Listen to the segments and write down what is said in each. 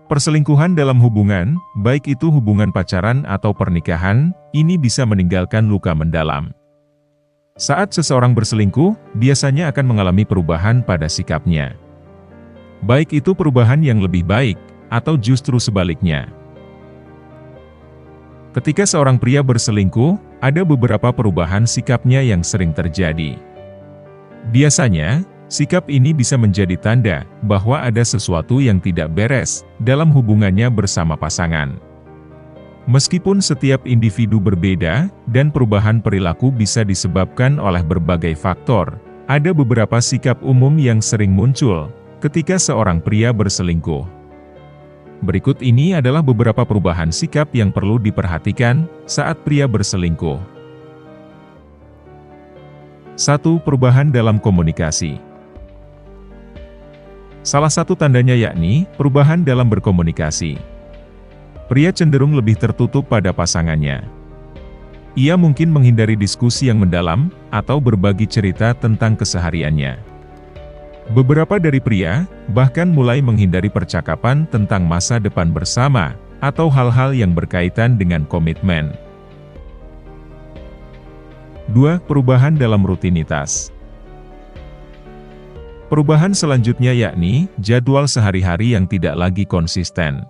Perselingkuhan dalam hubungan, baik itu hubungan pacaran atau pernikahan, ini bisa meninggalkan luka mendalam. Saat seseorang berselingkuh, biasanya akan mengalami perubahan pada sikapnya. Baik itu perubahan yang lebih baik, atau justru sebaliknya. Ketika seorang pria berselingkuh, ada beberapa perubahan sikapnya yang sering terjadi. Biasanya, sikap ini bisa menjadi tanda bahwa ada sesuatu yang tidak beres dalam hubungannya bersama pasangan. Meskipun setiap individu berbeda dan perubahan perilaku bisa disebabkan oleh berbagai faktor, ada beberapa sikap umum yang sering muncul ketika seorang pria berselingkuh. Berikut ini adalah beberapa perubahan sikap yang perlu diperhatikan saat pria berselingkuh. 1. Perubahan dalam komunikasi. Salah satu tandanya yakni perubahan dalam berkomunikasi. Pria cenderung lebih tertutup pada pasangannya. Ia mungkin menghindari diskusi yang mendalam atau berbagi cerita tentang kesehariannya. Beberapa dari pria bahkan mulai menghindari percakapan tentang masa depan bersama atau hal-hal yang berkaitan dengan komitmen. 2. Perubahan dalam rutinitas. Perubahan selanjutnya yakni jadwal sehari-hari yang tidak lagi konsisten.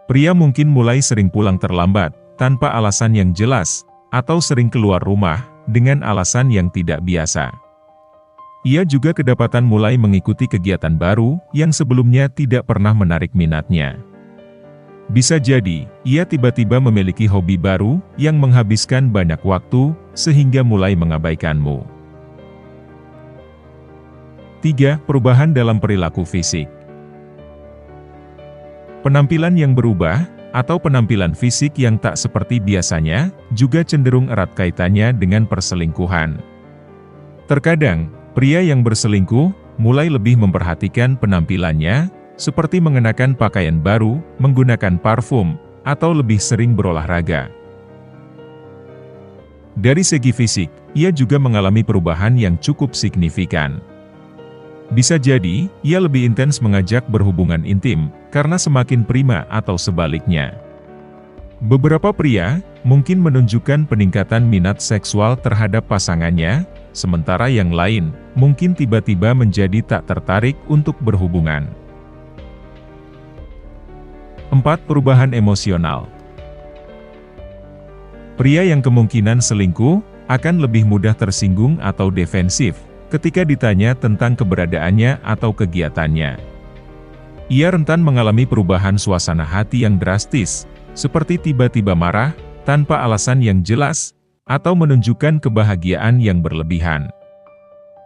Pria mungkin mulai sering pulang terlambat tanpa alasan yang jelas, atau sering keluar rumah dengan alasan yang tidak biasa. Ia juga kedapatan mulai mengikuti kegiatan baru yang sebelumnya tidak pernah menarik minatnya. Bisa jadi, ia tiba-tiba memiliki hobi baru yang menghabiskan banyak waktu, sehingga mulai mengabaikanmu. 3. Perubahan dalam perilaku fisik. Penampilan yang berubah, atau penampilan fisik yang tak seperti biasanya, juga cenderung erat kaitannya dengan perselingkuhan. Terkadang, pria yang berselingkuh mulai lebih memperhatikan penampilannya, seperti mengenakan pakaian baru, menggunakan parfum, atau lebih sering berolahraga. Dari segi fisik, ia juga mengalami perubahan yang cukup signifikan. Bisa jadi, ia lebih intens mengajak berhubungan intim, karena semakin prima atau sebaliknya. Beberapa pria mungkin menunjukkan peningkatan minat seksual terhadap pasangannya, sementara yang lain mungkin tiba-tiba menjadi tak tertarik untuk berhubungan. 4. Perubahan emosional. Pria yang kemungkinan selingkuh akan lebih mudah tersinggung atau defensif ketika ditanya tentang keberadaannya atau kegiatannya. Ia rentan mengalami perubahan suasana hati yang drastis, seperti tiba-tiba marah tanpa alasan yang jelas, atau menunjukkan kebahagiaan yang berlebihan.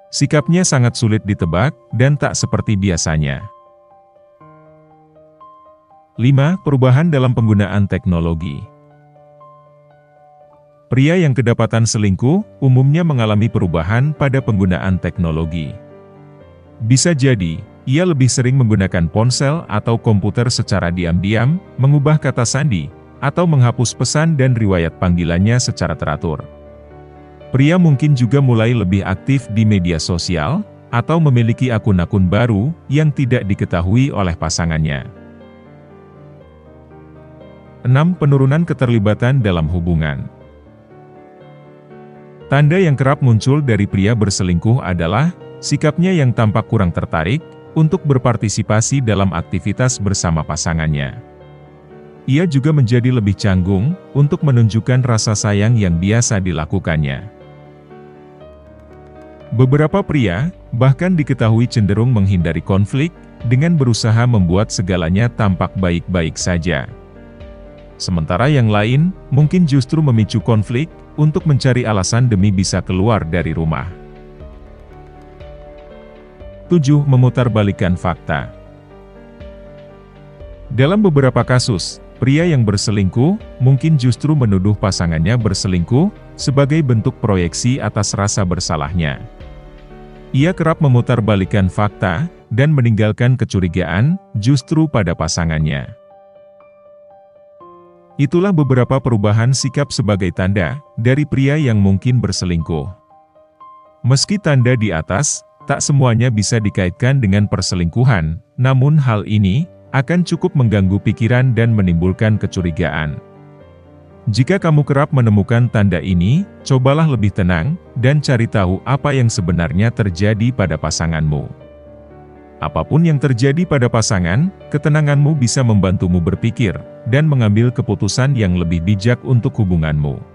Sikapnya sangat sulit ditebak dan tak seperti biasanya. 5. Perubahan dalam penggunaan teknologi. Pria yang kedapatan selingkuh umumnya mengalami perubahan pada penggunaan teknologi. Bisa jadi, ia lebih sering menggunakan ponsel atau komputer secara diam-diam, mengubah kata sandi, atau menghapus pesan dan riwayat panggilannya secara teratur. Pria mungkin juga mulai lebih aktif di media sosial, atau memiliki akun-akun baru yang tidak diketahui oleh pasangannya. 6. Penurunan keterlibatan dalam hubungan. Tanda yang kerap muncul dari pria berselingkuh adalah sikapnya yang tampak kurang tertarik untuk berpartisipasi dalam aktivitas bersama pasangannya. Ia juga menjadi lebih canggung untuk menunjukkan rasa sayang yang biasa dilakukannya. Beberapa pria bahkan diketahui cenderung menghindari konflik dengan berusaha membuat segalanya tampak baik-baik saja. Sementara yang lain mungkin justru memicu konflik untuk mencari alasan demi bisa keluar dari rumah. 7. Memutarbalikkan fakta. Dalam beberapa kasus, pria yang berselingkuh mungkin justru menuduh pasangannya berselingkuh sebagai bentuk proyeksi atas rasa bersalahnya. Ia kerap memutarbalikkan fakta dan meninggalkan kecurigaan justru pada pasangannya. Itulah beberapa perubahan sikap sebagai tanda dari pria yang mungkin berselingkuh. Meski tanda di atas tak semuanya bisa dikaitkan dengan perselingkuhan, namun hal ini akan cukup mengganggu pikiran dan menimbulkan kecurigaan. Jika kamu kerap menemukan tanda ini, cobalah lebih tenang, dan cari tahu apa yang sebenarnya terjadi pada pasanganmu. Apapun yang terjadi pada pasangan, ketenanganmu bisa membantumu berpikir, dan mengambil keputusan yang lebih bijak untuk hubunganmu.